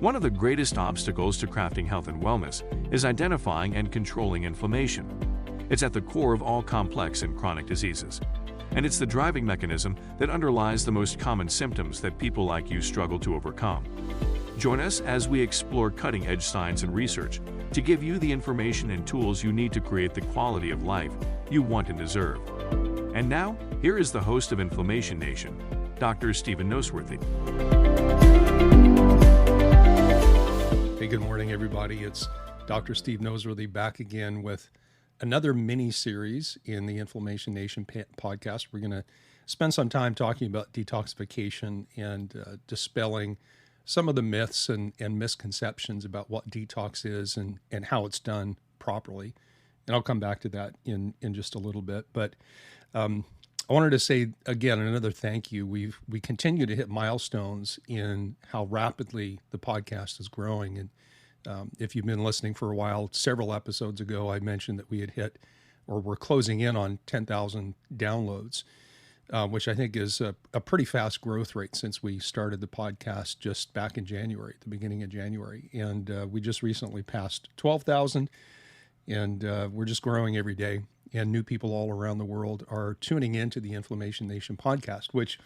One of the greatest obstacles to crafting health and wellness is identifying and controlling inflammation. It's at the core of all complex and chronic diseases, and it's the driving mechanism that underlies the most common symptoms that people like you struggle to overcome. Join us as we explore cutting-edge science and research to give you the information and tools you need to create the quality of life you want and deserve. And now, here is the host of Inflammation Nation, Dr. Stephen Noseworthy. Hey, good morning, everybody. It's Dr. Steve Noseworthy back again with another mini-series in the Inflammation Nation podcast. We're going to spend some time talking about detoxification and dispelling some of the myths and misconceptions about what detox is and how it's done properly. And I'll come back to that in just a little bit. But I wanted to say, again, another thank you. We continue to hit milestones in how rapidly the podcast is growing. And if you've been listening for a while, several episodes ago, I mentioned that we had hit, or we're closing in on 10,000 downloads, which I think is a pretty fast growth rate since we started the podcast just back in January, at the beginning of January. And we just recently passed 12,000, and we're just growing every day. And new people all around the world are tuning into the Inflammation Nation podcast, which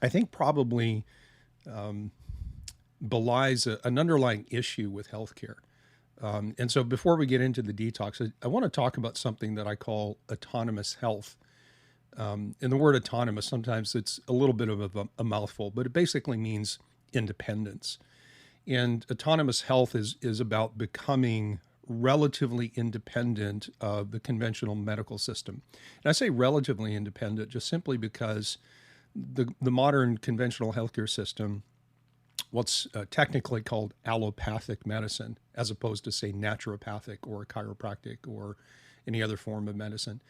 I think probably belies an underlying issue with healthcare. And so before we get into the detox, I want to talk about something that I call autonomous health. And the word autonomous, sometimes it's a little bit of a mouthful, but it basically means independence. And autonomous health is about becoming relatively independent of the conventional medical system. And I say relatively independent just simply because the modern conventional healthcare system, what's technically called allopathic medicine, as opposed to, say, naturopathic or chiropractic or any other form of medicine,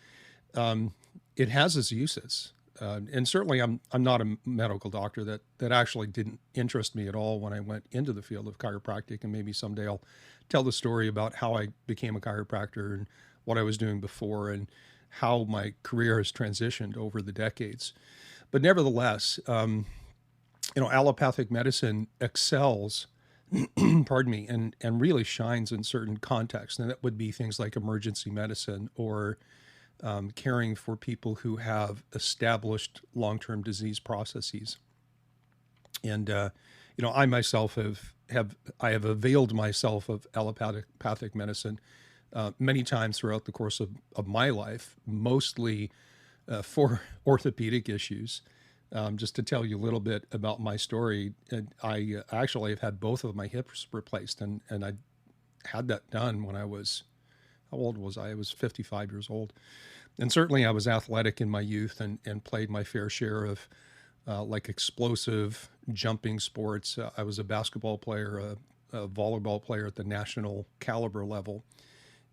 it has its uses. And certainly I'm not a medical doctor. That actually didn't interest me at all when I went into the field of chiropractic. And maybe someday I'll tell the story about how I became a chiropractor and what I was doing before and how my career has transitioned over the decades. But nevertheless, allopathic medicine excels, pardon me, and really shines in certain contexts. And that would be things like emergency medicine or caring for people who have established long-term disease processes. And, I myself have availed myself of allopathic medicine many times throughout the course of my life, mostly for orthopedic issues. Just to tell you a little bit about my story, I actually have had both of my hips replaced, and I had that done when I was, how old was I? I was 55 years old. And certainly I was athletic in my youth and played my fair share of like explosive jumping sports. I was a basketball player, a volleyball player at the national caliber level,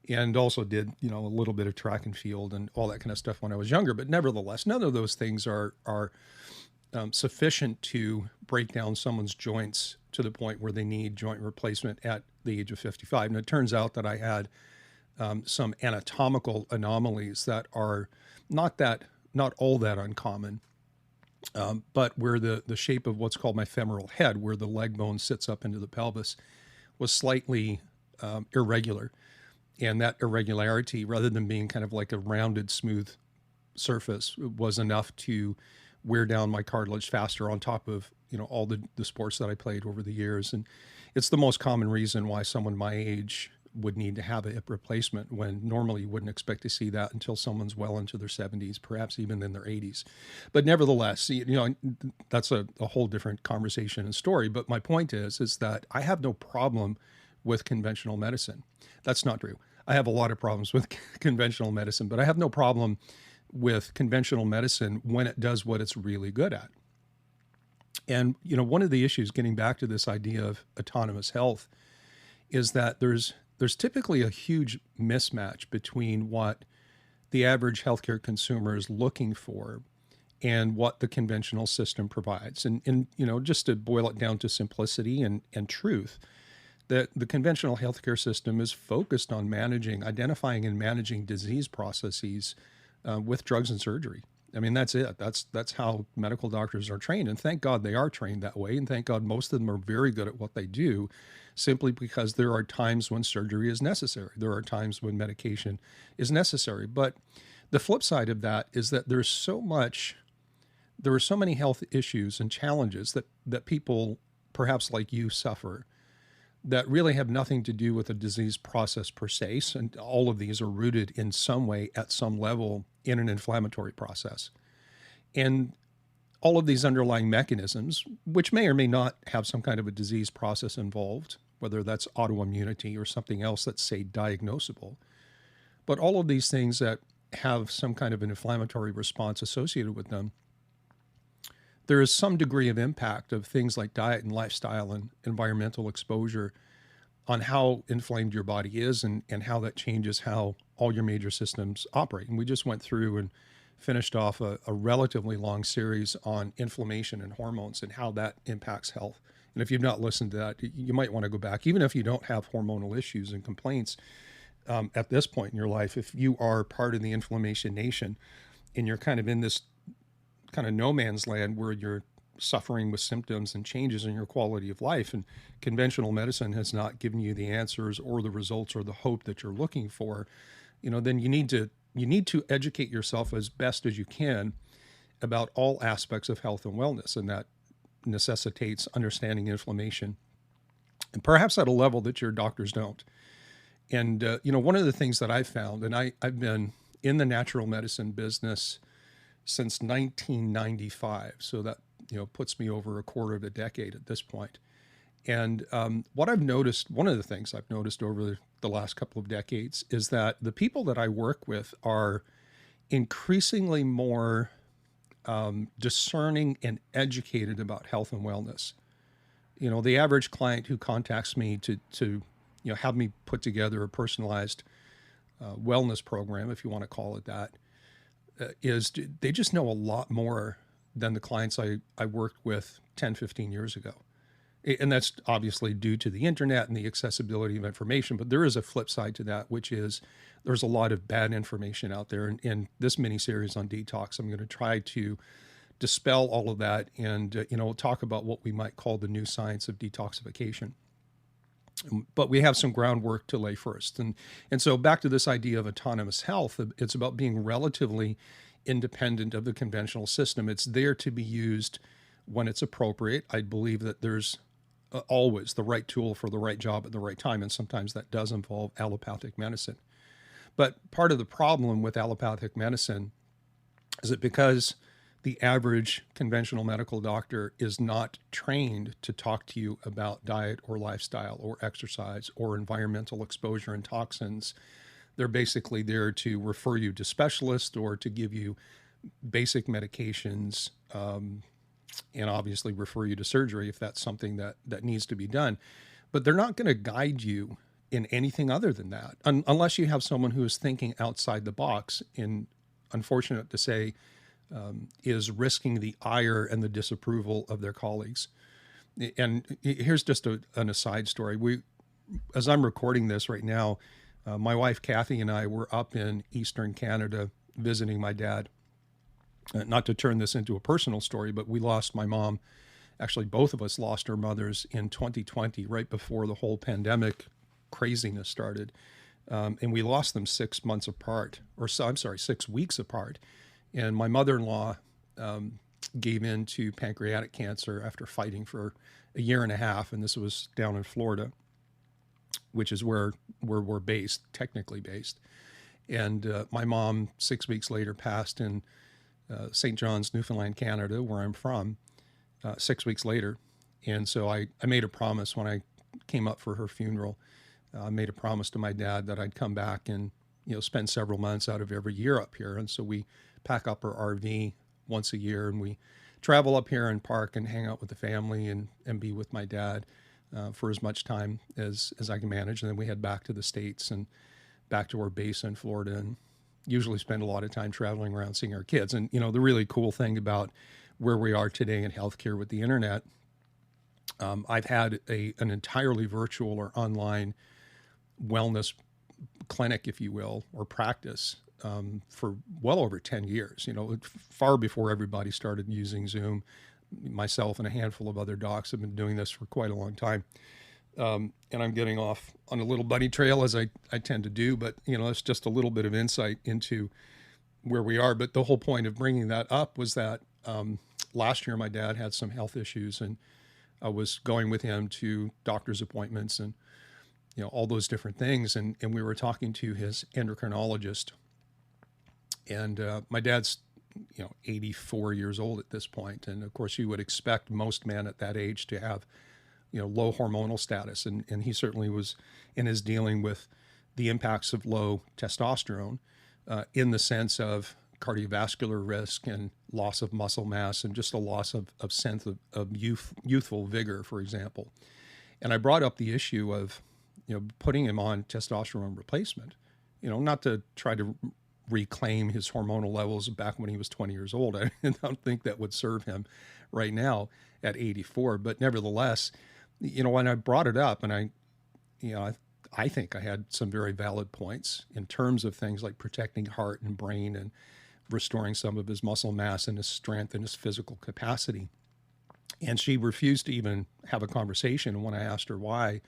and also did, a little bit of track and field and all that kind of stuff when I was younger. But nevertheless, none of those things are sufficient to break down someone's joints to the point where they need joint replacement at the age of 55. And it turns out that I had some anatomical anomalies that are not all that uncommon, but where the shape of what's called my femoral head, where the leg bone sits up into the pelvis, was slightly irregular. And that irregularity, rather than being kind of like a rounded, smooth surface, was enough to wear down my cartilage faster on top of, all the sports that I played over the years. And it's the most common reason why someone my age would need to have a hip replacement, when normally you wouldn't expect to see that until someone's well into their 70s, perhaps even in their 80s. But nevertheless, that's a whole different conversation and story. But my point is that I have no problem with conventional medicine. That's not true. I have a lot of problems with conventional medicine, but I have no problem with conventional medicine when it does what it's really good at. And, one of the issues, getting back to this idea of autonomous health, is that there's typically a huge mismatch between what the average healthcare consumer is looking for and what the conventional system provides. And just to boil it down to simplicity and truth, that the conventional healthcare system is focused on identifying and managing disease processes with drugs and surgery. I mean, that's it. That's how medical doctors are trained. And thank God they are trained that way. And thank God most of them are very good at what they do, simply because there are times when surgery is necessary. There are times when medication is necessary. But the flip side of that is that there are so many health issues and challenges that people, perhaps like you, suffer, that really have nothing to do with the disease process per se. And all of these are rooted in some way, at some level, in an inflammatory process. And all of these underlying mechanisms, which may or may not have some kind of a disease process involved, whether that's autoimmunity or something else that's, say, diagnosable, but all of these things that have some kind of an inflammatory response associated with them, there is some degree of impact of things like diet and lifestyle and environmental exposure on how inflamed your body is, and how that changes how all your major systems operate. And we just went through and finished off a relatively long series on inflammation and hormones and how that impacts health. And if you've not listened to that, you might want to go back, even if you don't have hormonal issues and complaints at this point in your life. If you are part of the inflammation nation and you're kind of in this kind of no man's land where you're suffering with symptoms and changes in your quality of life, and conventional medicine has not given you the answers or the results or the hope that you're looking for, then you need to educate yourself as best as you can about all aspects of health and wellness. And that necessitates understanding inflammation, and perhaps at a level that your doctors don't. And, one of the things that I've found, and I've been in the natural medicine business since 1995. So that, puts me over a quarter of a decade at this point. And what I've noticed, one of the things I've noticed over the last couple of decades, is that the people that I work with are increasingly more discerning and educated about health and wellness. The average client who contacts me to have me put together a personalized wellness program, if you want to call it that, is they just know a lot more than the clients I worked with 10, 15 years ago. And that's obviously due to the internet and the accessibility of information. But there is a flip side to that, which is there's a lot of bad information out there. And in this mini-series on detox, I'm going to try to dispel all of that and, talk about what we might call the new science of detoxification. But we have some groundwork to lay first. And so back to this idea of autonomous health, it's about being relatively independent of the conventional system. It's there to be used when it's appropriate. I believe that there's always the right tool for the right job at the right time, and sometimes that does involve allopathic medicine. But part of the problem with allopathic medicine is that because the average conventional medical doctor is not trained to talk to you about diet or lifestyle or exercise or environmental exposure and toxins, they're basically there to refer you to specialists or to give you basic medications, and obviously refer you to surgery if that's something that needs to be done. But they're not going to guide you in anything other than that, unless you have someone who is thinking outside the box, and unfortunate to say, is risking the ire and the disapproval of their colleagues. And here's just an aside story. As I'm recording this right now, my wife Kathy and I were up in Eastern Canada visiting my dad. Not to turn this into a personal story, but we lost my mom. Actually, both of us lost our mothers in 2020, right before the whole pandemic craziness started. And we lost them 6 months apart, 6 weeks apart. And my mother-in-law gave in to pancreatic cancer after fighting for a year and a half. And this was down in Florida, which is where we're based, technically based. And my mom, 6 weeks later, passed in St. John's, Newfoundland, Canada, where I'm from, 6 weeks later. And so I made a promise when I came up for her funeral. I made a promise to my dad that I'd come back and spend several months out of every year up here. And so we pack up our RV once a year, and we travel up here and park and hang out with the family and be with my dad for as much time as I can manage. And then we head back to the States and back to our base in Florida, and usually spend a lot of time traveling around seeing our kids. And, the really cool thing about where we are today in healthcare with the internet, I've had an entirely virtual or online wellness clinic, if you will, or practice for well over 10 years, far before everybody started using Zoom. Myself and a handful of other docs have been doing this for quite a long time. And I'm getting off on a little bunny trail, as I tend to do, but it's just a little bit of insight into where we are. But the whole point of bringing that up was that last year my dad had some health issues, and I was going with him to doctor's appointments and all those different things, and we were talking to his endocrinologist. And my dad's 84 years old at this point, and of course you would expect most men at that age to have low hormonal status, and he certainly was in his dealing with the impacts of low testosterone in the sense of cardiovascular risk and loss of muscle mass and just a loss of sense of youthful vigor, for example. And I brought up the issue of putting him on testosterone replacement, not to try to reclaim his hormonal levels back when he was 20 years old. I don't think that would serve him right now at 84, but nevertheless, when I brought it up, and I think I had some very valid points in terms of things like protecting heart and brain and restoring some of his muscle mass and his strength and his physical capacity. And she refused to even have a conversation. And when I asked her why,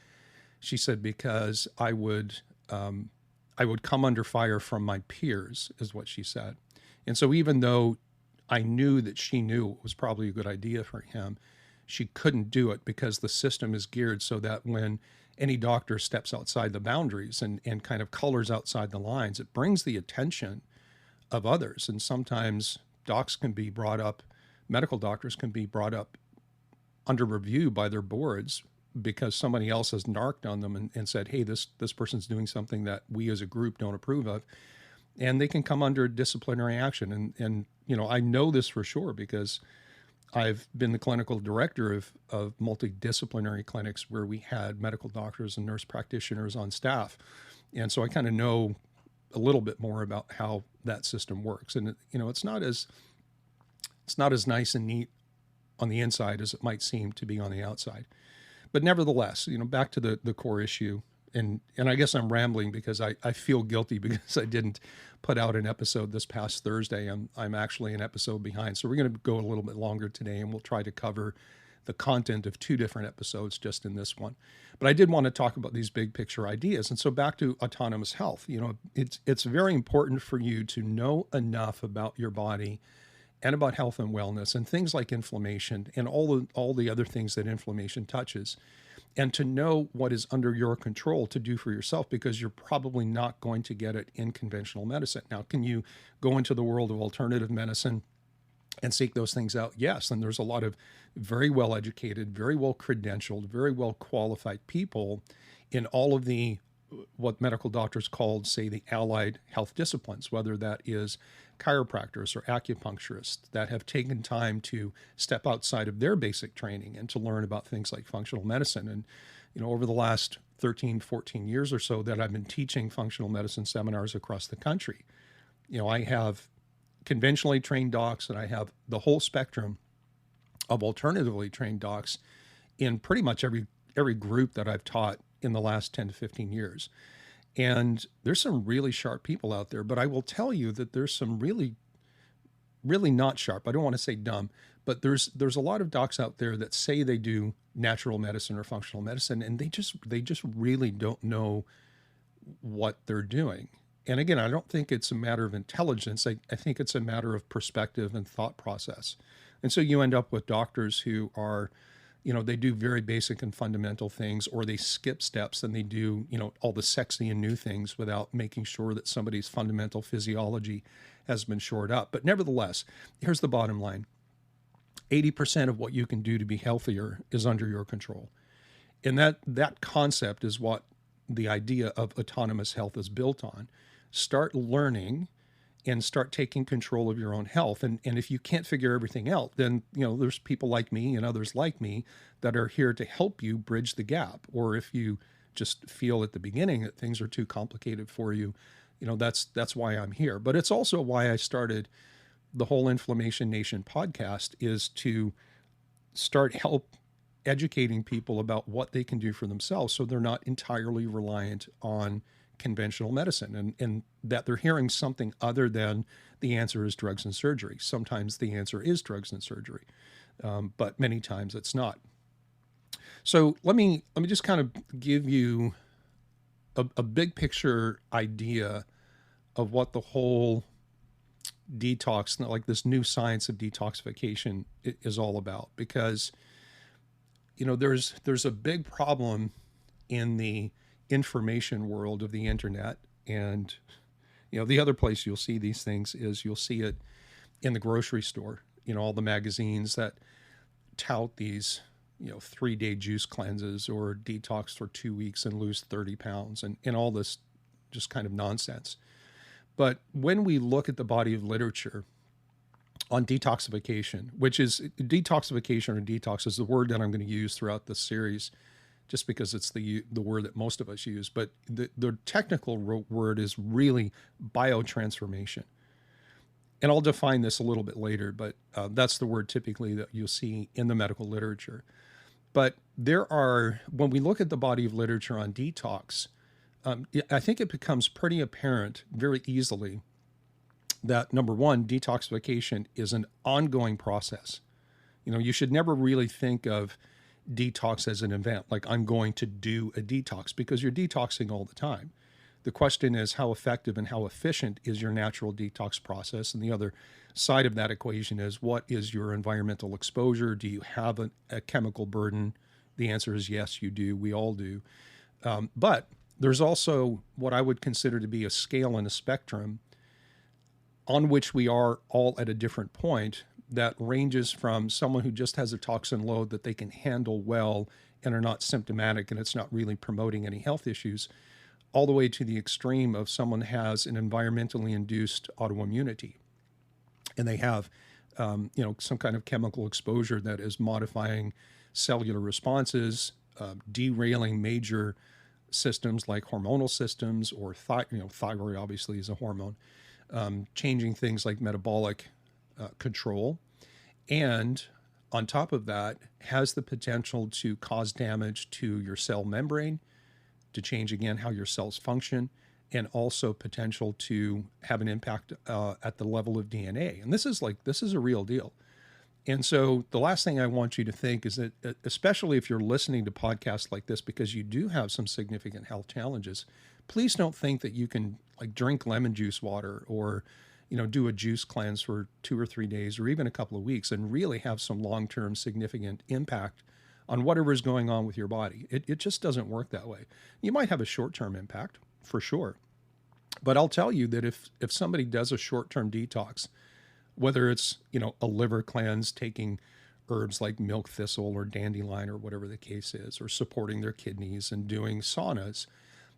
she said, because I would come under fire from my peers, is what she said. And so even though I knew that she knew it was probably a good idea for him, she couldn't do it because the system is geared so that when any doctor steps outside the boundaries and kind of colors outside the lines, it brings the attention of others. And sometimes docs can be brought up, medical doctors can be brought up under review by their boards because somebody else has narked on them and said, hey, this person's doing something that we as a group don't approve of. And they can come under disciplinary action. And I know this for sure because I've been the clinical director of multidisciplinary clinics where we had medical doctors and nurse practitioners on staff. And so I kind of know a little bit more about how that system works. And, it's not as nice and neat on the inside as it might seem to be on the outside. But nevertheless, back to the core issue, and I guess I'm rambling because I feel guilty because I didn't put out an episode this past Thursday. I'm actually an episode behind. So we're going to go a little bit longer today, and we'll try to cover the content of 2 different episodes just in this one. But I did want to talk about these big picture ideas. And so back to autonomous health, it's very important for you to know enough about your body and about health and wellness and things like inflammation and all the other things that inflammation touches, and to know what is under your control to do for yourself, because you're probably not going to get it in conventional medicine. Now, can you go into the world of alternative medicine and seek those things out? Yes, and there's a lot of very well educated, very well credentialed, very well qualified people in all of the what medical doctors called, say, the allied health disciplines, whether that is chiropractors or acupuncturists that have taken time to step outside of their basic training and to learn about things like functional medicine. And, over the last 13, 14 years or so that I've been teaching functional medicine seminars across the country, I have conventionally trained docs and I have the whole spectrum of alternatively trained docs in pretty much every group that I've taught in the last 10 to 15 years. And there's some really sharp people out there, but I will tell you that there's some really, really not sharp. I don't want to say dumb, but there's a lot of docs out there that say they do natural medicine or functional medicine, and they just really don't know what they're doing. And again, I don't think it's a matter of intelligence. I think it's a matter of perspective and thought process. And so you end up with doctors who are, they do very basic and fundamental things, or they skip steps and they do, all the sexy and new things without making sure that somebody's fundamental physiology has been shored up. But nevertheless, here's the bottom line. 80% of what you can do to be healthier is under your control. And that concept is what the idea of autonomous health is built on. Start learning and start taking control of your own health. And if you can't figure everything out, then, there's people like me and others like me that are here to help you bridge the gap. Or if you just feel at the beginning that things are too complicated for you, that's why I'm here. But it's also why I started the whole Inflammation Nation podcast, is to start educating people about what they can do for themselves so they're not entirely reliant on conventional medicine, and that they're hearing something other than the answer is drugs and surgery. Sometimes the answer is drugs and surgery, but many times it's not. So let me just kind of give you a big picture idea of what the whole detox, like this new science of detoxification, is all about. Because there's a big problem in the information world of the internet, and the other place you'll see these things is you'll see it in the grocery store. All the magazines that tout these 3-day juice cleanses or detox for 2 weeks and lose 30 pounds and all this just kind of nonsense. But when we look at the body of literature on detoxification, which is detoxification or detox is the word that I'm going to use throughout this series, just because it's the word that most of us use. But the technical word is really biotransformation. And I'll define this a little bit later, but that's the word typically that you'll see in the medical literature. But when we look at the body of literature on detox, I think it becomes pretty apparent very easily that, number one, detoxification is an ongoing process. You should never really think of detox as an event, like I'm going to do a detox, because you're detoxing all the time. The question is how effective and how efficient is your natural detox process? And the other side of that equation is, what is your environmental exposure? Do you have a chemical burden? The answer is yes, you do. We all do. But there's also what I would consider to be a scale and a spectrum on which we are all at a different point, that ranges from someone who just has a toxin load that they can handle well and are not symptomatic and it's not really promoting any health issues, all the way to the extreme of someone has an environmentally induced autoimmunity, and they have some kind of chemical exposure that is modifying cellular responses, derailing major systems like hormonal systems, or thyroid obviously is a hormone, changing things like metabolic control, and on top of that has the potential to cause damage to your cell membrane, to change again how your cells function, and also potential to have an impact at the level of DNA. And this is a real deal. And so the last thing I want you to think is that, especially if you're listening to podcasts like this because you do have some significant health challenges, please don't think that you can drink lemon juice water or do a juice cleanse for 2 or 3 days or even a couple of weeks and really have some long-term significant impact on whatever is going on with your body. It just doesn't work that way. You might have a short-term impact, for sure. But I'll tell you that if somebody does a short-term detox, whether it's, a liver cleanse, taking herbs like milk thistle or dandelion or whatever the case is, or supporting their kidneys and doing saunas,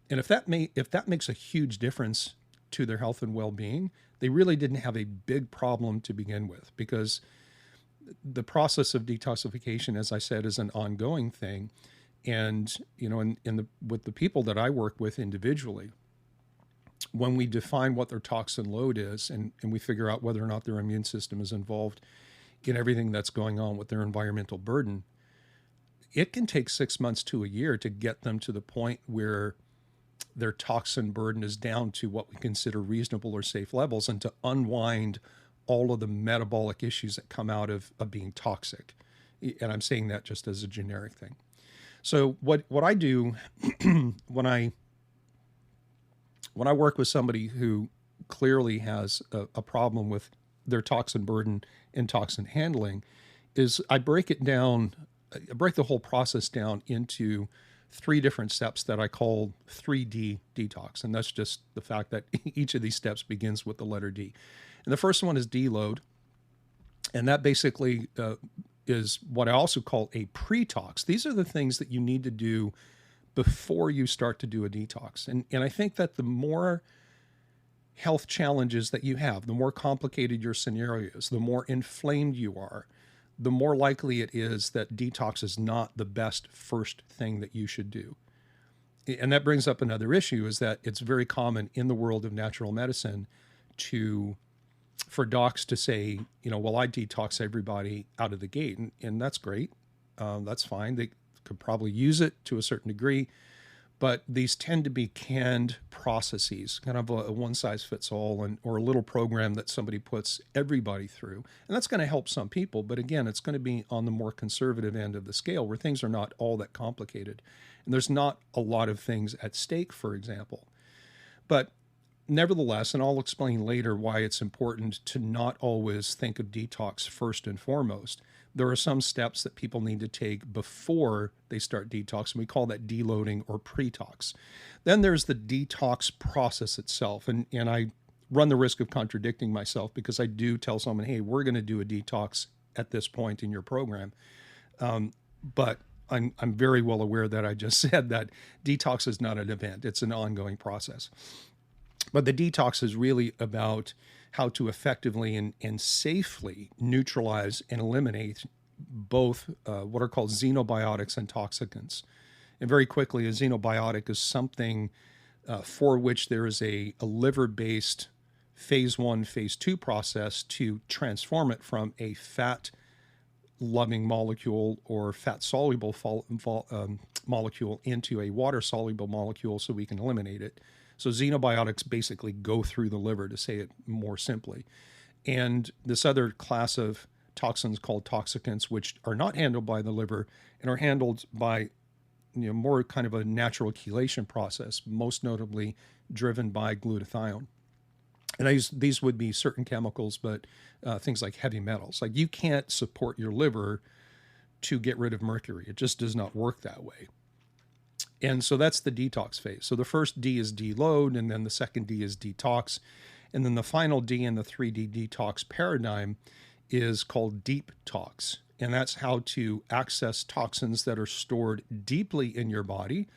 and if that makes a huge difference to their health and well-being, they really didn't have a big problem to begin with, because the process of detoxification, as I said, is an ongoing thing. And, with the people that I work with individually, when we define what their toxin load is and we figure out whether or not their immune system is involved in everything that's going on with their environmental burden, it can take 6 months to a year to get them to the point where their toxin burden is down to what we consider reasonable or safe levels, and to unwind all of the metabolic issues that come out of being toxic. And I'm saying that just as a generic thing. So what I do when I work with somebody who clearly has a problem with their toxin burden and toxin handling is I break the whole process down into 3 different steps that I call 3D detox. And that's just the fact that each of these steps begins with the letter D. And the first one is deload. And that basically is what I also call a pre-tox. These are the things that you need to do before you start to do a detox. And I think that the more health challenges that you have, the more complicated your scenarios, the more inflamed you are, the more likely it is that detox is not the best first thing that you should do. And that brings up another issue, is that it's very common in the world of natural medicine for docs to say, well, I detox everybody out of the gate. And that's great. That's fine. They could probably use it to a certain degree. But these tend to be canned processes, kind of a one size fits all, and or a little program that somebody puts everybody through. And that's going to help some people, but again, it's going to be on the more conservative end of the scale where things are not all that complicated. And there's not a lot of things at stake, for example. But nevertheless, and I'll explain later why it's important to not always think of detox first and foremost. There are some steps that people need to take before they start detox, and we call that deloading or pre-tox. Then there's the detox process itself, and I run the risk of contradicting myself because I do tell someone, hey, we're going to do a detox at this point in your program. But I'm very well aware that I just said that detox is not an event. It's an ongoing process. But the detox is really about how to effectively and safely neutralize and eliminate both what are called xenobiotics and toxicants. And very quickly, a xenobiotic is something for which there is a liver-based phase 1, phase 2 process to transform it from a fat-loving molecule or fat-soluble molecule into a water-soluble molecule so we can eliminate it. So xenobiotics basically go through the liver, to say it more simply. And this other class of toxins called toxicants, which are not handled by the liver and are handled by more kind of a natural chelation process, most notably driven by glutathione. And these would be certain chemicals, but things like heavy metals. Like you can't support your liver to get rid of mercury. It just does not work that way. And so that's the detox phase. So the first D is deload, and then the second D is detox. And then the final D in the 3D detox paradigm is called deep tox. And that's how to access toxins that are stored deeply in your body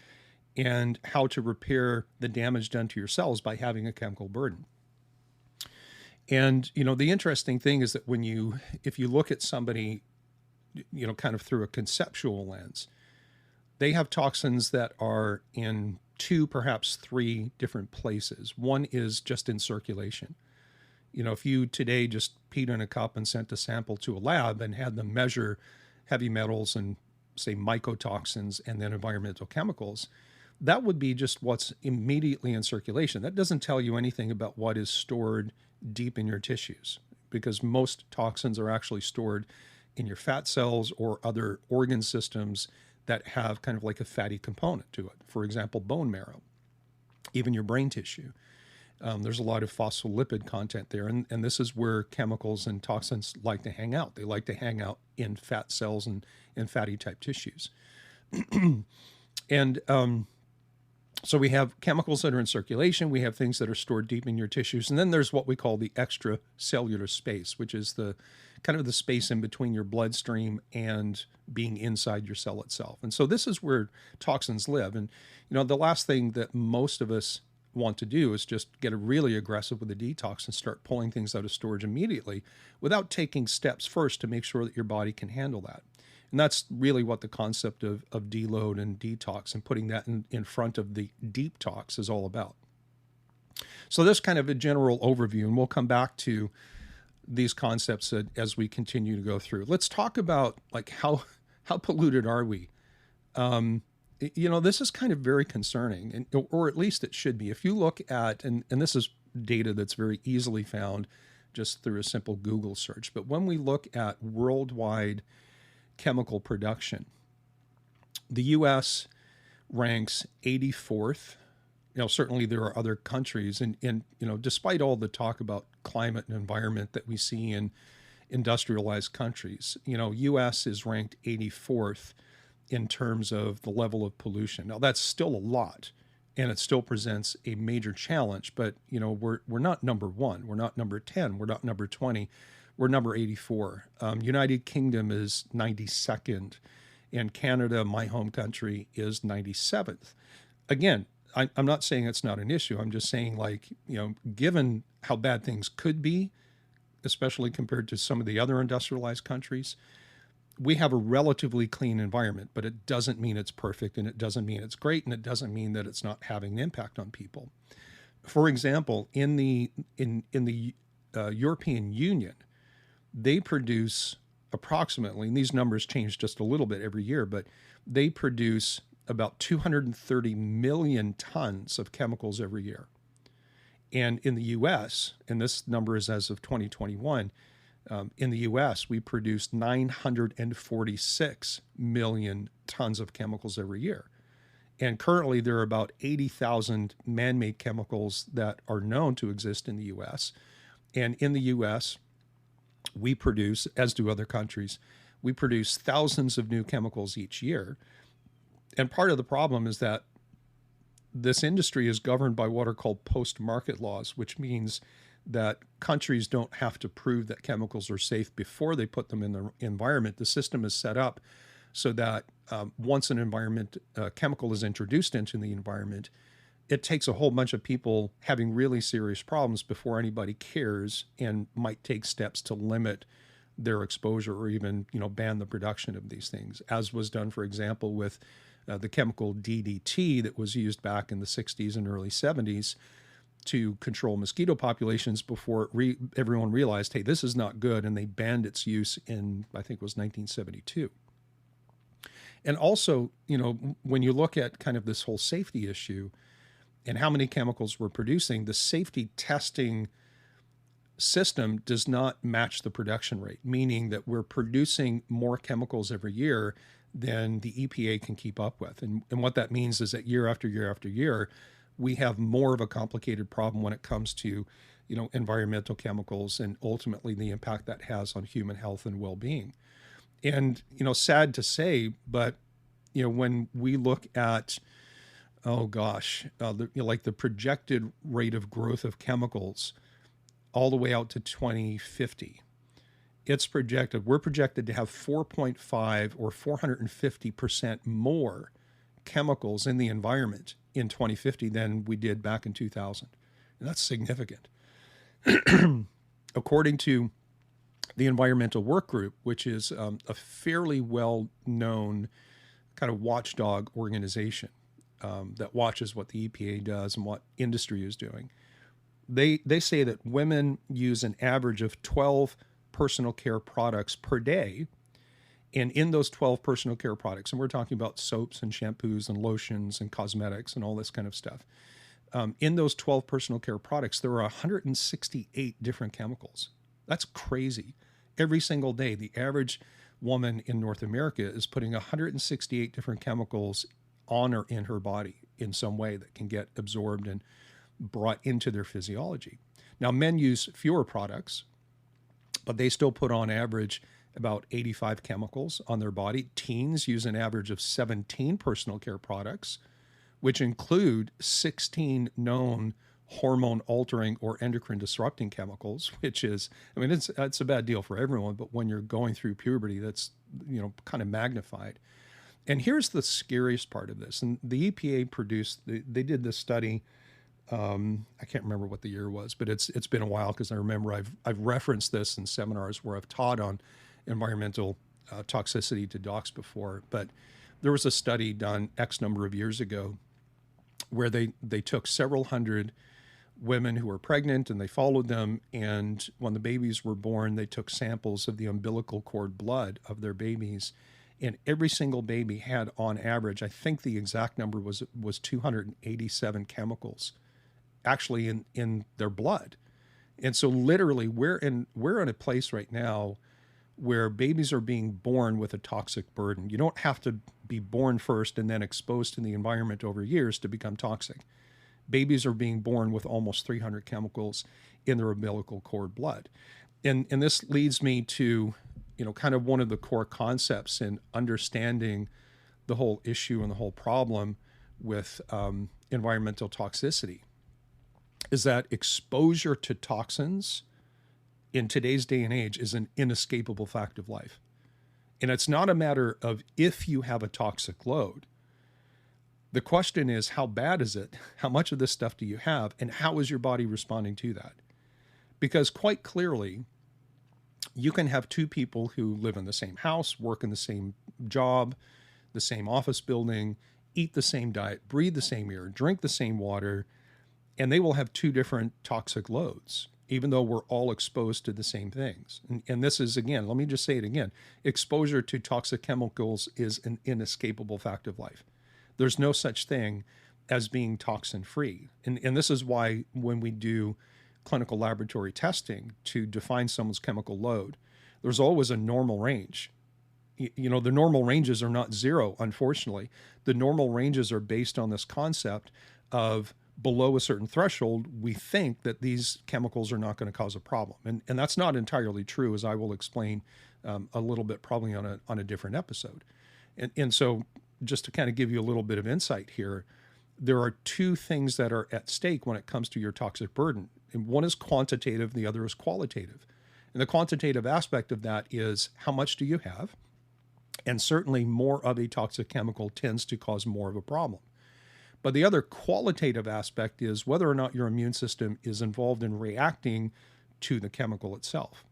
and how to repair the damage done to your cells by having a chemical burden. And, the interesting thing is that if you look at somebody, kind of through a conceptual lens, they have toxins that are in 2, perhaps 3 different places. One is just in circulation. If you today just peed in a cup and sent a sample to a lab and had them measure heavy metals and, say, mycotoxins and then environmental chemicals, that would be just what's immediately in circulation. That doesn't tell you anything about what is stored deep in your tissues, because most toxins are actually stored in your fat cells or other organ systems that have kind of like a fatty component to it. For example, bone marrow, even your brain tissue. There's a lot of phospholipid content there. And this is where chemicals and toxins like to hang out. They like to hang out in fat cells and fatty type tissues. And so we have chemicals that are in circulation. We have things that are stored deep in your tissues. And then there's what we call the extracellular space, which is the kind of the space in between your bloodstream and being inside your cell itself. And so this is where toxins live. And, the last thing that most of us want to do is just get really aggressive with the detox and start pulling things out of storage immediately without taking steps first to make sure that your body can handle that. And that's really what the concept of deload and detox and putting that in front of the deep tox is all about. So that's kind of a general overview, and we'll come back to these concepts as we continue to go through. Let's talk about like how polluted are we? This is kind of very concerning, or at least it should be. If you look at, and this is data that's very easily found just through a simple Google search, but when we look at worldwide chemical production, the U.S. ranks 84th. Certainly there are other countries, and despite all the talk about climate and environment that we see in industrialized countries, U.S. is ranked 84th in terms of the level of pollution. Now that's still a lot, and it still presents a major challenge. But we're not number 1, we're not number 10, we're not number 20, we're number 84. United Kingdom is 92nd, and Canada, my home country, is 97th. Again, I'm not saying it's not an issue. I'm just saying, given how bad things could be, especially compared to some of the other industrialized countries, we have a relatively clean environment, but it doesn't mean it's perfect, and it doesn't mean it's great, and it doesn't mean that it's not having an impact on people. For example, in the European Union, they produce approximately, and these numbers change just a little bit every year, but they produce about 230 million tons of chemicals every year. And in the US, and this number is as of 2021, in the US, we produce 946 million tons of chemicals every year. And currently, there are about 80,000 man-made chemicals that are known to exist in the US. And in the US, we produce, as do other countries, we produce thousands of new chemicals each year. And part of the problem is that this industry is governed by what are called post-market laws, which means that countries don't have to prove that chemicals are safe before they put them in the environment. The system is set up so that once an chemical is introduced into the environment, it takes a whole bunch of people having really serious problems before anybody cares and might take steps to limit their exposure or even, ban the production of these things, as was done, for example, with the chemical DDT that was used back in the 60s and early 70s to control mosquito populations before everyone realized, hey, this is not good, and they banned its use in, I think it was 1972. And also, when you look at kind of this whole safety issue and how many chemicals we're producing, the safety testing system does not match the production rate, meaning that we're producing more chemicals every year than the EPA can keep up with. And what that means is that year after year after year, we have more of a complicated problem when it comes to, environmental chemicals and ultimately the impact that has on human health and well-being. And, sad to say, but, when we look at, the projected rate of growth of chemicals all the way out to 2050, we're projected to have 4.5 or 450% more chemicals in the environment in 2050 than we did back in 2000. And that's significant. According to the Environmental Work Group, which is a fairly well-known kind of watchdog organization that watches what the EPA does and what industry is doing, they say that women use an average of 12 personal care products per day. And in those 12 personal care products, and we're talking about soaps and shampoos and lotions and cosmetics and all this kind of stuff, in those 12 personal care products, there are 168 different chemicals. That's crazy. Every single day, the average woman in North America is putting 168 different chemicals on or in her body in some way that can get absorbed and brought into their physiology. Now, men use fewer products, but they still put on average about 85 chemicals on their body. Teens use an average of 17 personal care products, which include 16 known hormone altering or endocrine disrupting chemicals, which is, it's a bad deal for everyone, but when you're going through puberty, that's, kind of magnified. And here's the scariest part of this. And the EPA they did this study. I can't remember what the year was, but it's been a while because I remember I've referenced this in seminars where I've taught on environmental toxicity to docs before. But there was a study done X number of years ago where they took several hundred women who were pregnant and they followed them. And when the babies were born, they took samples of the umbilical cord blood of their babies. And every single baby had, on average, I think the exact number was 287 chemicals actually in their blood. And so literally we're in a place right now where babies are being born with a toxic burden. You don't have to be born first and then exposed to the environment over years to become toxic. Babies are being born with almost 300 chemicals in their umbilical cord blood. And this leads me to, kind of one of the core concepts in understanding the whole issue and the whole problem with environmental toxicity is that exposure to toxins in today's day and age is an inescapable fact of life. And it's not a matter of if you have a toxic load. The question is, how bad is it? How much of this stuff do you have? And how is your body responding to that? Because quite clearly, you can have two people who live in the same house, work in the same job, the same office building, eat the same diet, breathe the same air, drink the same water, and they will have two different toxic loads, even though we're all exposed to the same things. And this is, again, let me just say it again, exposure to toxic chemicals is an inescapable fact of life. There's no such thing as being toxin free. And this is why when we do clinical laboratory testing to define someone's chemical load, there's always a normal range. You know, the normal ranges are not zero, unfortunately. The normal ranges are based on this concept of below a certain threshold, we think that these chemicals are not going to cause a problem. And that's not entirely true, as I will explain a little bit probably on a different episode. And so just to kind of give you a little bit of insight here, there are two things that are at stake when it comes to your toxic burden. And one is quantitative, the other is qualitative. And the quantitative aspect of that is how much do you have? And certainly more of a toxic chemical tends to cause more of a problem. But the other qualitative aspect is whether or not your immune system is involved in reacting to the chemical itself.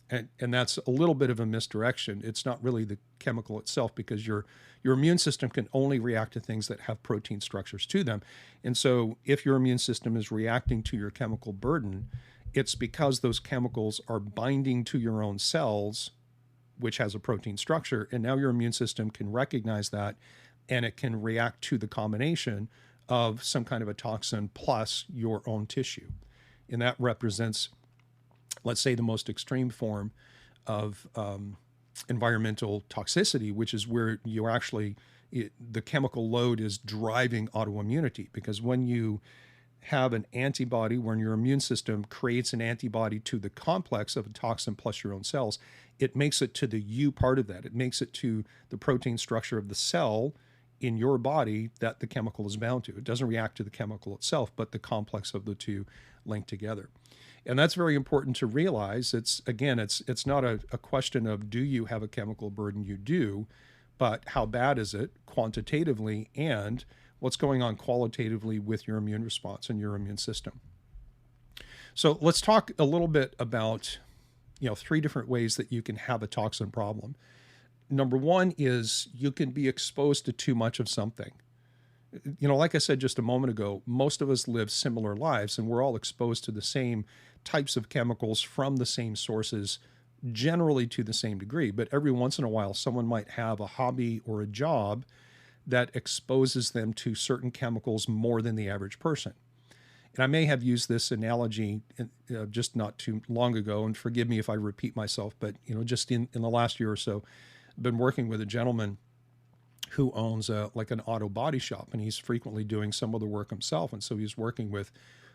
And that's a little bit of a misdirection. It's not really the chemical itself, because your immune system can only react to things that have protein structures to them. And so if your immune system is reacting to your chemical burden, it's because those chemicals are binding to your own cells, which has a protein structure. And now your immune system can recognize that, and it can react to the combination of some kind of a toxin plus your own tissue. And that represents, let's say, the most extreme form of environmental toxicity, which is where you're actually, the chemical load is driving autoimmunity. Because when you have an antibody, when your immune system creates an antibody to the complex of a toxin plus your own cells, it makes it to the U part of that. It makes it to the protein structure of the cell in your body that the chemical is bound to. It doesn't react to the chemical itself, but the complex of the two linked together. And that's very important to realize. It's not a question of do you have a chemical burden? You do, but how bad is it quantitatively, and what's going on qualitatively with your immune response and your immune system. So let's talk a little bit about, three different ways that you can have a toxin problem. Number one is you can be exposed to too much of something. Like I said just a moment ago, most of us live similar lives, and we're all exposed to the same types of chemicals from the same sources, generally to the same degree. But every once in a while, someone might have a hobby or a job that exposes them to certain chemicals more than the average person. And I may have used this analogy just not too long ago, and forgive me if I repeat myself, but just in the last year or so, I've been working with a gentleman who owns like an auto body shop, and he's frequently doing some of the work himself. And so he's working with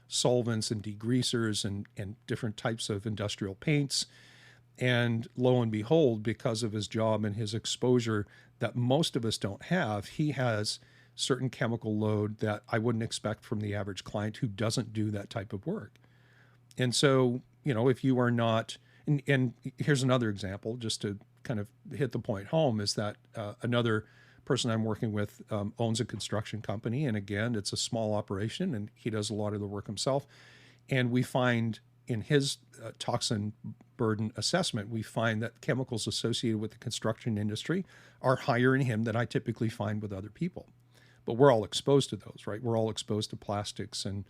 solvents and degreasers and different types of industrial paints. And lo and behold, because of his job and his exposure that most of us don't have, he has certain chemical load that I wouldn't expect from the average client who doesn't do that type of work. And so, if you are not, and here's another example, just to kind of hit the point home, is that another person I'm working with owns a construction company. And again, it's a small operation, and he does a lot of the work himself. And we find in his toxin burden assessment, we find that chemicals associated with the construction industry are higher in him than I typically find with other people. But we're all exposed to those, right? We're all exposed to plastics and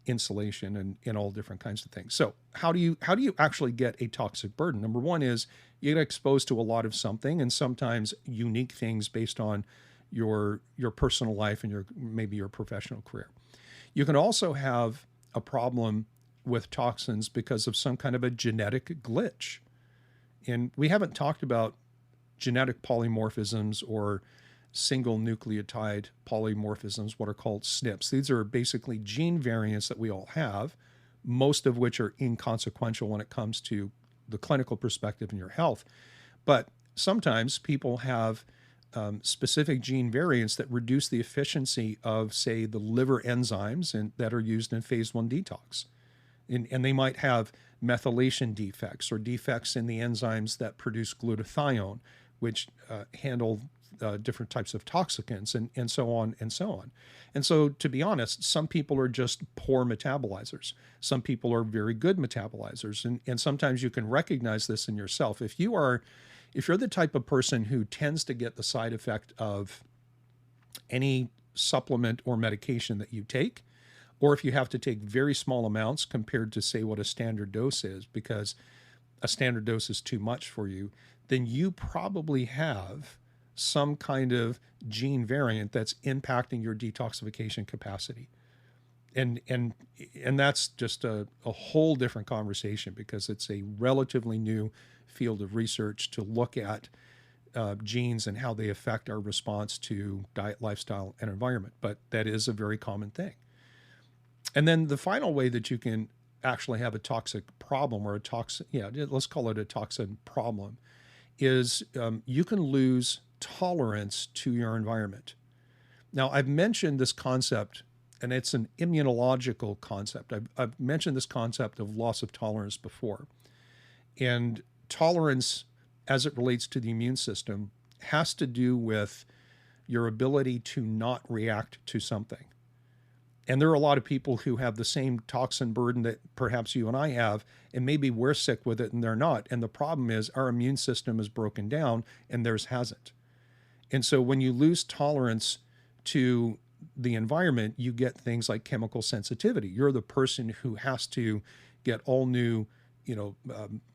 insulation and all different kinds of things. So how do you actually get a toxic burden? Number one is you get exposed to a lot of something, and sometimes unique things based on your personal life and maybe your professional career. You can also have a problem with toxins because of some kind of a genetic glitch. And we haven't talked about genetic polymorphisms or single nucleotide polymorphisms, what are called SNPs. These are basically gene variants that we all have, most of which are inconsequential when it comes to the clinical perspective in your health. But sometimes people have specific gene variants that reduce the efficiency of, say, the liver enzymes that are used in phase 1 detox. And they might have methylation defects or defects in the enzymes that produce glutathione, which handle different types of toxicants and so on and so on. And so, to be honest, some people are just poor metabolizers. Some people are very good metabolizers. And sometimes you can recognize this in yourself. If you're the type of person who tends to get the side effect of any supplement or medication that you take, or if you have to take very small amounts compared to, say, what a standard dose is, because a standard dose is too much for you, then you probably have some kind of gene variant that's impacting your detoxification capacity. And that's just a whole different conversation, because it's a relatively new field of research to look at genes and how they affect our response to diet, lifestyle, and environment. But that is a very common thing. And then the final way that you can actually have a toxic problem, or a toxin, let's call it a toxin problem, is you can lose tolerance to your environment. Now, I've mentioned this concept, and it's an immunological concept. I've mentioned this concept of loss of tolerance before. And tolerance, as it relates to the immune system, has to do with your ability to not react to something. And there are a lot of people who have the same toxin burden that perhaps you and I have, and maybe we're sick with it and they're not. And the problem is our immune system is broken down and theirs hasn't. And so when you lose tolerance to the environment, you get things like chemical sensitivity. You're the person who has to get all new,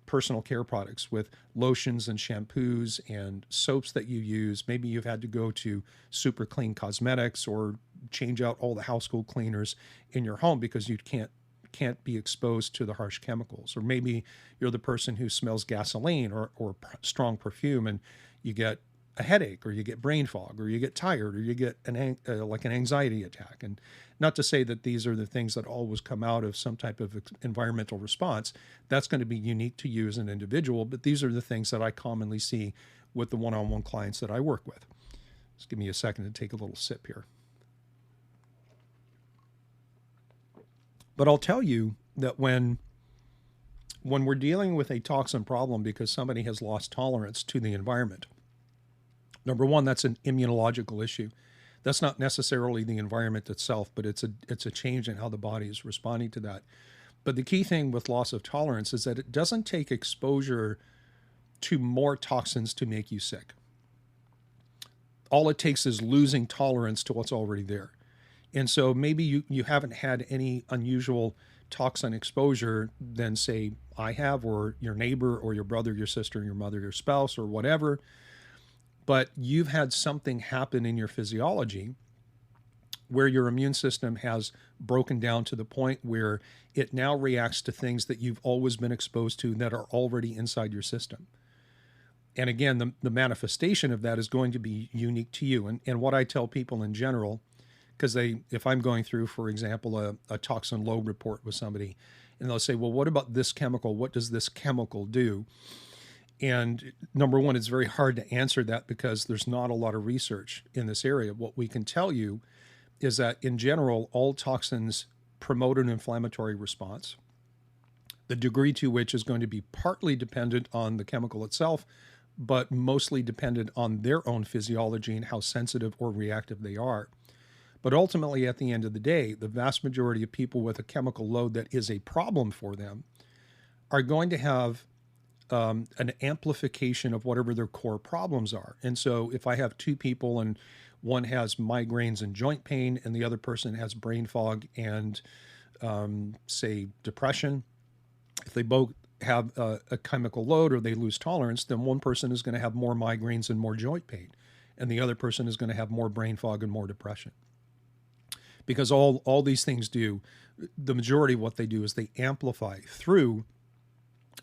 personal care products with lotions and shampoos and soaps that you use. Maybe you've had to go to super clean cosmetics or change out all the household cleaners in your home because you can't be exposed to the harsh chemicals. Or maybe you're the person who smells gasoline or strong perfume, and you get a headache, or you get brain fog, or you get tired, or you get an anxiety attack. And not to say that these are the things that always come out of some type of environmental response. That's going to be unique to you as an individual, but these are the things that I commonly see with the one-on-one clients that I work with. Just give me a second to take a little sip here. But I'll tell you that when we're dealing with a toxin problem because somebody has lost tolerance to the environment, number one, that's an immunological issue. That's not necessarily the environment itself, but it's a change in how the body is responding to that. But the key thing with loss of tolerance is that it doesn't take exposure to more toxins to make you sick. All it takes is losing tolerance to what's already there. And so maybe you haven't had any unusual toxin exposure than, say, I have, or your neighbor, or your brother, your sister, your mother, your spouse, or whatever. But you've had something happen in your physiology where your immune system has broken down to the point where it now reacts to things that you've always been exposed to that are already inside your system. And again, the manifestation of that is going to be unique to you. And what I tell people in general, because if I'm going through, for example, a toxin load report with somebody, and they'll say, well, what about this chemical? What does this chemical do? And number one, it's very hard to answer that because there's not a lot of research in this area. What we can tell you is that in general, all toxins promote an inflammatory response, the degree to which is going to be partly dependent on the chemical itself, but mostly dependent on their own physiology and how sensitive or reactive they are. But ultimately, at the end of the day, the vast majority of people with a chemical load that is a problem for them are going to have an amplification of whatever their core problems are. And so if I have two people and one has migraines and joint pain and the other person has brain fog and, say, depression, if they both have a chemical load or they lose tolerance, then one person is going to have more migraines and more joint pain, and the other person is going to have more brain fog and more depression. Because all these things do, the majority of what they do is they amplify through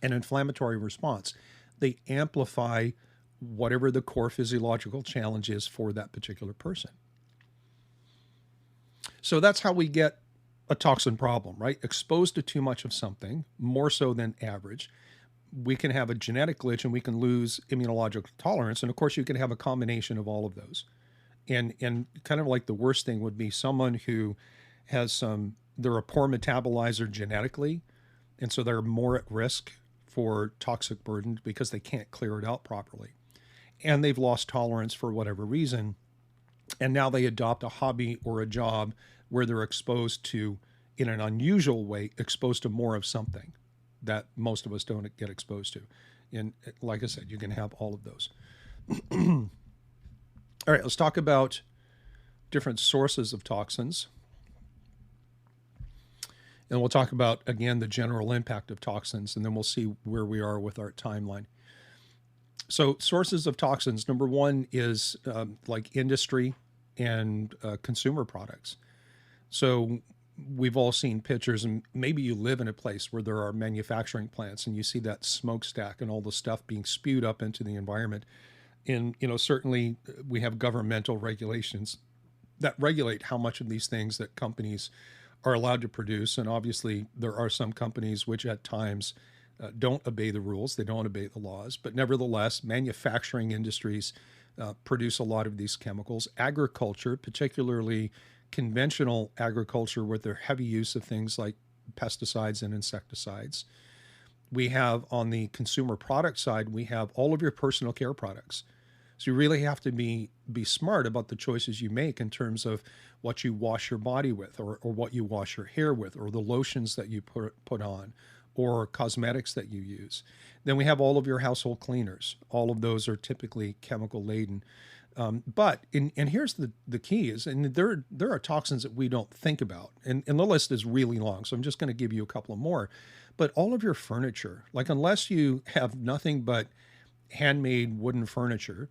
an inflammatory response. They amplify whatever the core physiological challenge is for that particular person. So that's how we get a toxin problem, right? Exposed to too much of something, more so than average, we can have a genetic glitch and we can lose immunological tolerance. And of course, you can have a combination of all of those. And kind of like the worst thing would be someone who has they're a poor metabolizer genetically, and so they're more at risk for toxic burden because they can't clear it out properly. And they've lost tolerance for whatever reason. And now they adopt a hobby or a job where they're exposed to, in an unusual way, exposed to more of something that most of us don't get exposed to. And like I said, you can have all of those. All right, let's talk about different sources of toxins. And we'll talk about, again, the general impact of toxins, and then we'll see where we are with our timeline. So sources of toxins, number one is like industry and consumer products. So we've all seen pictures, and maybe you live in a place where there are manufacturing plants and you see that smokestack and all the stuff being spewed up into the environment. And, certainly we have governmental regulations that regulate how much of these things that companies are allowed to produce. And obviously, there are some companies which at times don't obey the rules, they don't obey the laws. But nevertheless, manufacturing industries produce a lot of these chemicals. Agriculture, particularly conventional agriculture, with their heavy use of things like pesticides and insecticides. We have on the consumer product side, we have all of your personal care products. So you really have to be smart about the choices you make in terms of what you wash your body with, or what you wash your hair with, or the lotions that you put on, or cosmetics that you use. Then we have all of your household cleaners. All of those are typically chemical laden. And here's the key is, and there are toxins that we don't think about, and the list is really long, so I'm just going to give you a couple of more. But all of your furniture, like unless you have nothing but handmade wooden furniture,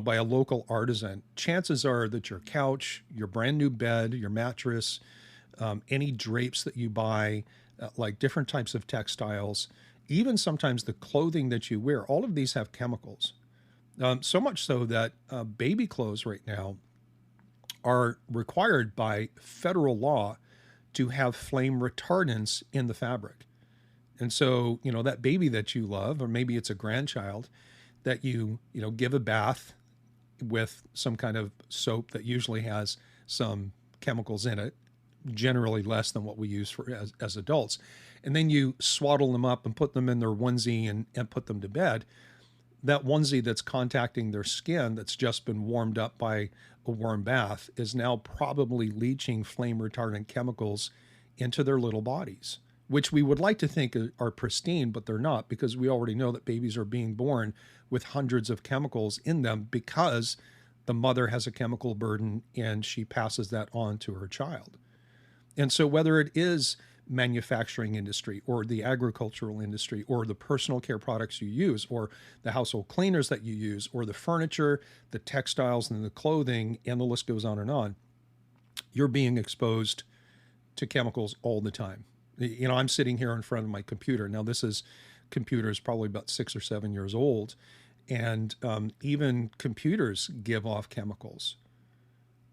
by a local artisan, chances are that your couch, your brand new bed, your mattress, any drapes that you buy, like different types of textiles, even sometimes the clothing that you wear, all of these have chemicals. So much so that baby clothes right now are required by federal law to have flame retardants in the fabric. And so, that baby that you love, or maybe it's a grandchild, that you give a bath with some kind of soap that usually has some chemicals in it, generally less than what we use for as adults. And then you swaddle them up and put them in their onesie and put them to bed. That onesie that's contacting their skin that's just been warmed up by a warm bath is now probably leaching flame retardant chemicals into their little bodies, which we would like to think are pristine, but they're not, because we already know that babies are being born with hundreds of chemicals in them because the mother has a chemical burden and she passes that on to her child. And so whether it is manufacturing industry or the agricultural industry or the personal care products you use or the household cleaners that you use or the furniture, the textiles and the clothing, and the list goes on, you're being exposed to chemicals all the time. I'm sitting here in front of my computer. Now, computer is probably about 6 or 7 years old, and even computers give off chemicals.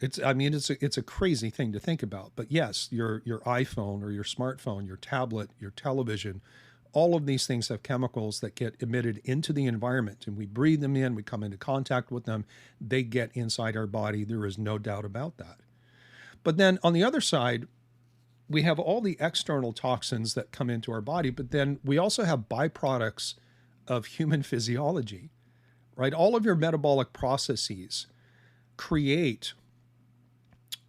It's a crazy thing to think about. But yes, your iPhone or your smartphone, your tablet, your television, all of these things have chemicals that get emitted into the environment, and we breathe them in, we come into contact with them, they get inside our body. There is no doubt about that. But then on the other side, we have all the external toxins that come into our body, but then we also have byproducts of human physiology, right? All of your metabolic processes create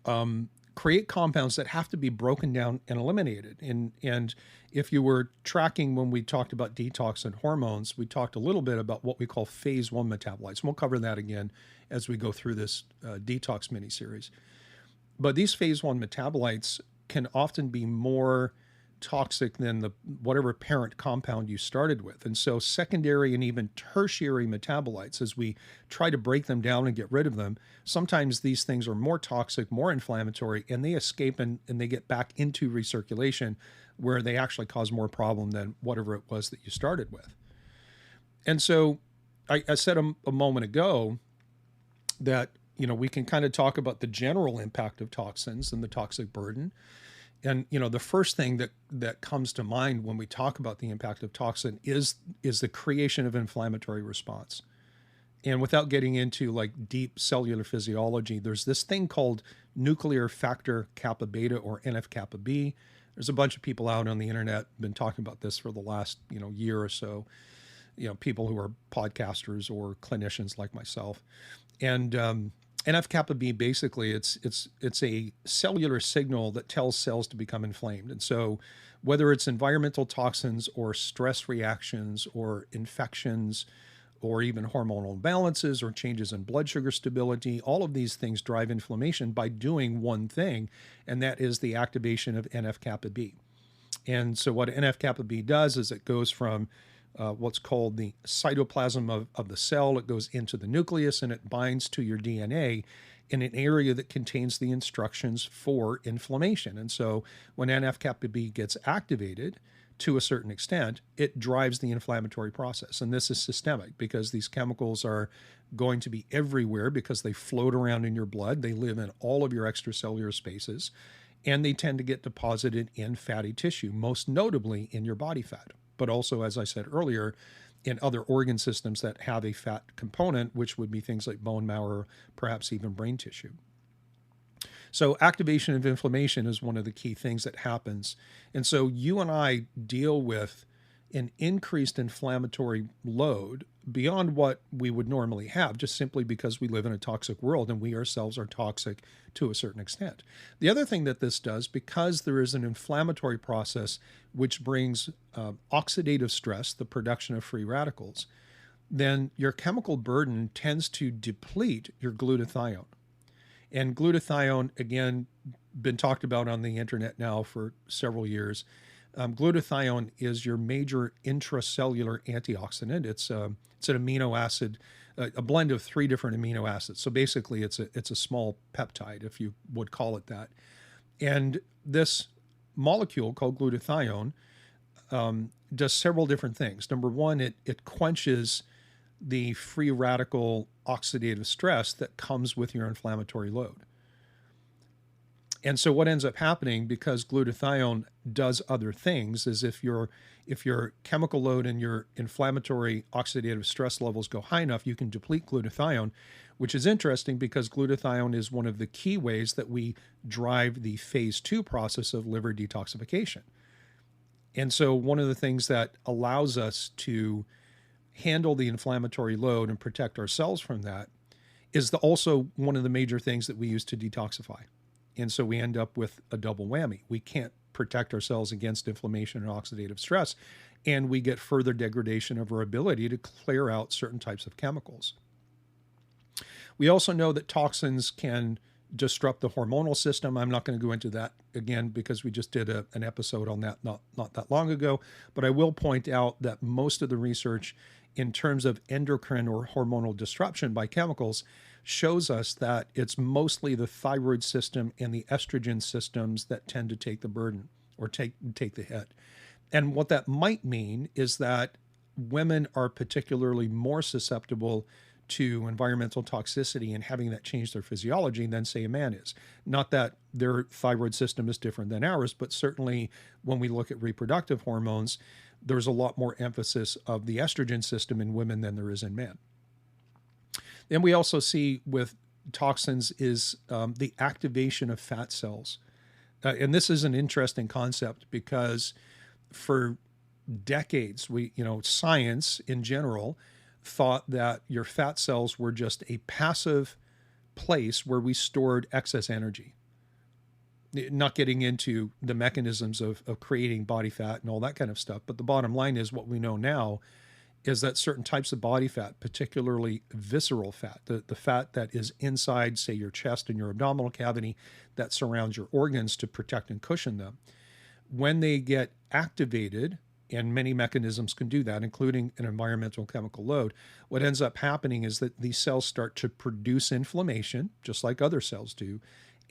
compounds that have to be broken down and eliminated. And if you were tracking when we talked about detox and hormones, we talked a little bit about what we call phase 1 metabolites. And we'll cover that again as we go through this detox mini-series. But these phase 1 metabolites can often be more toxic than whatever parent compound you started with. And so secondary and even tertiary metabolites, as we try to break them down and get rid of them, sometimes these things are more toxic, more inflammatory, and they escape and they get back into recirculation, where they actually cause more problem than whatever it was that you started with. And so I said a moment ago that we can kind of talk about the general impact of toxins and the toxic burden. And, the first thing that comes to mind when we talk about the impact of toxin is the creation of inflammatory response. And without getting into like deep cellular physiology, there's this thing called nuclear factor kappa beta, or NF-kappa B. There's a bunch of people out on the internet been talking about this for the last, year or so, people who are podcasters or clinicians like myself. And NF-kappa B, basically, it's a cellular signal that tells cells to become inflamed. And so whether it's environmental toxins or stress reactions or infections or even hormonal imbalances or changes in blood sugar stability, all of these things drive inflammation by doing one thing, and that is the activation of NF-kappa B. And so what NF-kappa B does is it goes from what's called the cytoplasm of the cell. It goes into the nucleus and it binds to your DNA in an area that contains the instructions for inflammation. And so when NF-kappa B gets activated to a certain extent, it drives the inflammatory process. And this is systemic because these chemicals are going to be everywhere because they float around in your blood. They live in all of your extracellular spaces, and they tend to get deposited in fatty tissue, most notably in your body fat, but also, as I said earlier, in other organ systems that have a fat component, which would be things like bone marrow, or perhaps even brain tissue. So activation of inflammation is one of the key things that happens. And so you and I deal with an increased inflammatory load beyond what we would normally have, just simply because we live in a toxic world and we ourselves are toxic to a certain extent. The other thing that this does, because there is an inflammatory process which brings oxidative stress, the production of free radicals, then your chemical burden tends to deplete your glutathione. And glutathione, again, been talked about on the internet now for several years. Glutathione is your major intracellular antioxidant. It's an amino acid, a blend of 3 different amino acids. So basically, it's a small peptide, if you would call it that. And this molecule called glutathione does several different things. Number one, it quenches the free radical oxidative stress that comes with your inflammatory load. And so what ends up happening, because glutathione does other things, is if your chemical load and your inflammatory oxidative stress levels go high enough, you can deplete glutathione, which is interesting because glutathione is one of the key ways that we drive the phase 2 process of liver detoxification. And so one of the things that allows us to handle the inflammatory load and protect ourselves from that is also one of the major things that we use to detoxify. And so we end up with a double whammy. We can't protect ourselves against inflammation and oxidative stress, and we get further degradation of our ability to clear out certain types of chemicals. We also know that toxins can disrupt the hormonal system. I'm not going to go into that again because we just did an episode on that not that long ago, but I will point out that most of the research in terms of endocrine or hormonal disruption by chemicals shows us that it's mostly the thyroid system and the estrogen systems that tend to take the burden or take the hit. And what that might mean is that women are particularly more susceptible to environmental toxicity and having that change their physiology than, say, a man is. Not that their thyroid system is different than ours, but certainly when we look at reproductive hormones, there's a lot more emphasis of the estrogen system in women than there is in men. Then we also see with toxins is the activation of fat cells. And this is an interesting concept because for decades, science in general thought that your fat cells were just a passive place where we stored excess energy. Not getting into the mechanisms of creating body fat and all that kind of stuff. But the bottom line is what we know now is that certain types of body fat, particularly visceral fat, the fat that is inside, say, your chest and your abdominal cavity that surrounds your organs to protect and cushion them, when they get activated, and many mechanisms can do that, including an environmental chemical load, what ends up happening is that these cells start to produce inflammation, just like other cells do,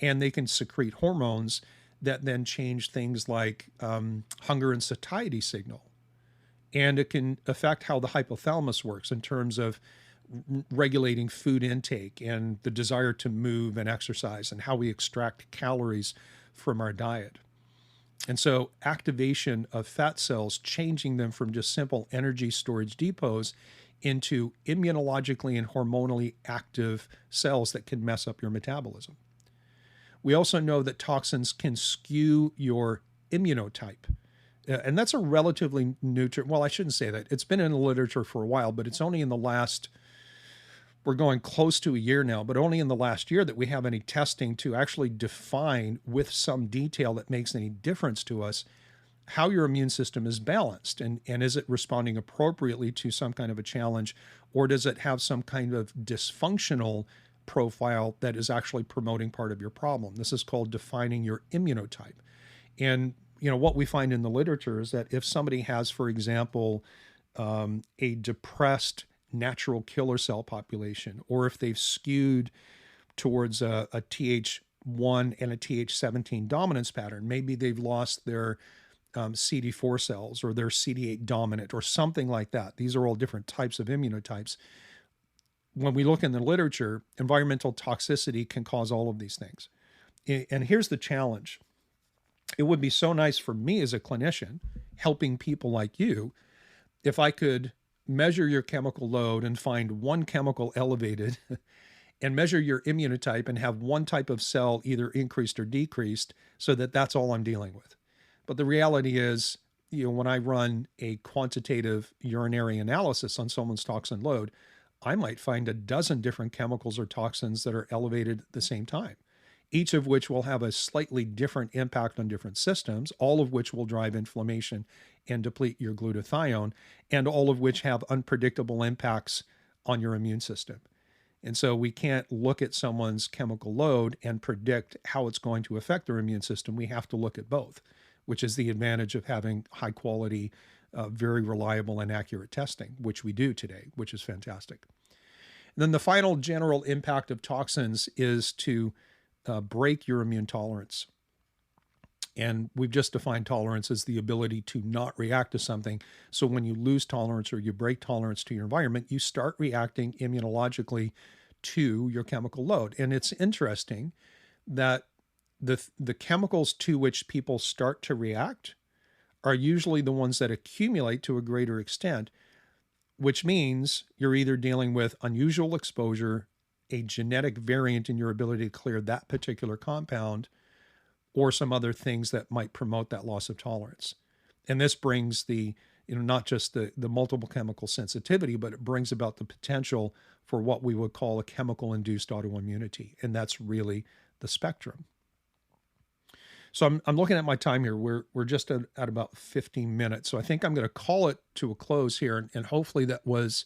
and they can secrete hormones that then change things like hunger and satiety signal. And it can affect how the hypothalamus works in terms of regulating food intake and the desire to move and exercise and how we extract calories from our diet. And so activation of fat cells, changing them from just simple energy storage depots into immunologically and hormonally active cells that can mess up your metabolism. We also know that toxins can skew your immunotype. And that's a relatively new term. Well, I shouldn't say that. It's been in the literature for a while, but it's only in the last, we're going close to a year now, but only in the last year that we have any testing to actually define with some detail that makes any difference to us how your immune system is balanced. And is it responding appropriately to some kind of a challenge, or does it have some kind of dysfunctional profile that is actually promoting part of your problem? This is called defining your immunotype. And what we find in the literature is that if somebody has, for example, a depressed natural killer cell population, or if they've skewed towards a Th1 and a Th17 dominance pattern, maybe they've lost their CD4 cells or their CD8 dominant or something like that. These are all different types of immunotypes. When we look in the literature, environmental toxicity can cause all of these things. And here's the challenge. It would be so nice for me as a clinician, helping people like you, if I could measure your chemical load and find one chemical elevated and measure your immunotype and have one type of cell either increased or decreased so that that's all I'm dealing with. But the reality is, when I run a quantitative urinary analysis on someone's toxin load, I might find a dozen different chemicals or toxins that are elevated at the same time, each of which will have a slightly different impact on different systems, all of which will drive inflammation and deplete your glutathione, and all of which have unpredictable impacts on your immune system. And so we can't look at someone's chemical load and predict how it's going to affect their immune system. We have to look at both, which is the advantage of having high quality, very reliable and accurate testing, which we do today, which is fantastic. And then the final general impact of toxins is to break your immune tolerance. And we've just defined tolerance as the ability to not react to something. So when you lose tolerance or you break tolerance to your environment, you start reacting immunologically to your chemical load. And it's interesting that the chemicals to which people start to react are usually the ones that accumulate to a greater extent, which means you're either dealing with unusual exposure, a genetic variant in your ability to clear that particular compound, or some other things that might promote that loss of tolerance. And this brings the, not just the multiple chemical sensitivity, but it brings about the potential for what we would call a chemical-induced autoimmunity. And that's really the spectrum. So I'm looking at my time here. We're just at about 15 minutes. So I think I'm going to call it to a close here. And hopefully that was,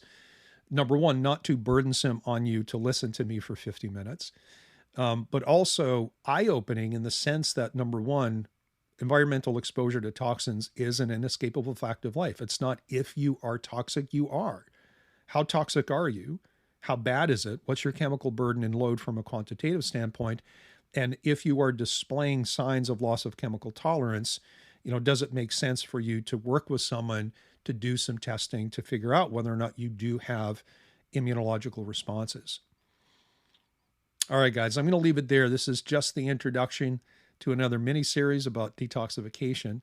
number one, not too burdensome on you to listen to me for 50 minutes. But also eye-opening in the sense that, number one, environmental exposure to toxins is an inescapable fact of life. It's not if you are toxic, you are. How toxic are you? How bad is it? What's your chemical burden and load from a quantitative standpoint? And if you are displaying signs of loss of chemical tolerance, does it make sense for you to work with someone to do some testing to figure out whether or not you do have immunological responses? All right, guys, I'm going to leave it there. This is just the introduction to another mini-series about detoxification,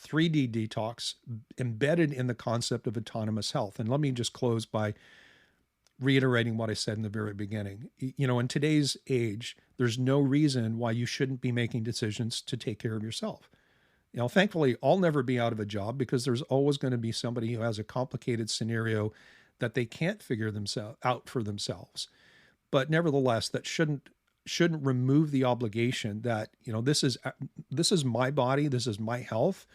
3D detox, embedded in the concept of autonomous health. And let me just close by reiterating what I said in the very beginning. In today's age, there's no reason why you shouldn't be making decisions to take care of yourself. Thankfully, I'll never be out of a job because there's always going to be somebody who has a complicated scenario that they can't figure out for themselves. But nevertheless, that shouldn't remove the obligation that, this is my body, this is my health.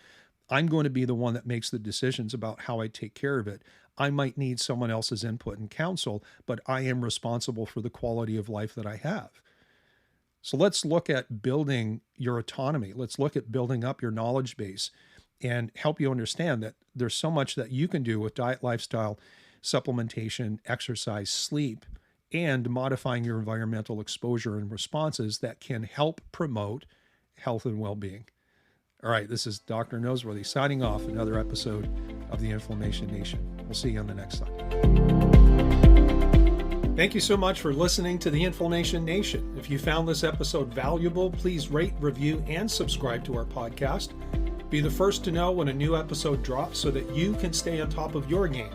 I'm going to be the one that makes the decisions about how I take care of it. I might need someone else's input and counsel, but I am responsible for the quality of life that I have. So let's look at building your autonomy. Let's look at building up your knowledge base and help you understand that there's so much that you can do with diet, lifestyle, supplementation, exercise, sleep, and modifying your environmental exposure and responses that can help promote health and well-being. All right, this is Dr. Noseworthy signing off another episode of the Inflammation Nation. We'll see you on the next time. Thank you so much for listening to the Inflammation Nation. If you found this episode valuable, please rate, review, and subscribe to our podcast. Be the first to know when a new episode drops so that you can stay on top of your game.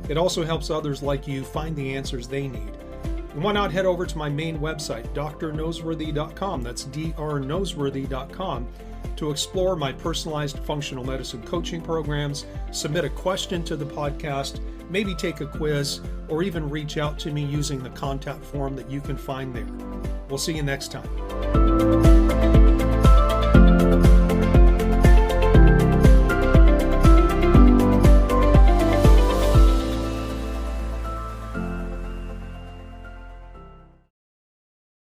It also helps others like you find the answers they need. And why not head over to my main website, drnoseworthy.com, that's drnoseworthy.com, to explore my personalized functional medicine coaching programs, submit a question to the podcast, maybe take a quiz, or even reach out to me using the contact form that you can find there. We'll see you next time.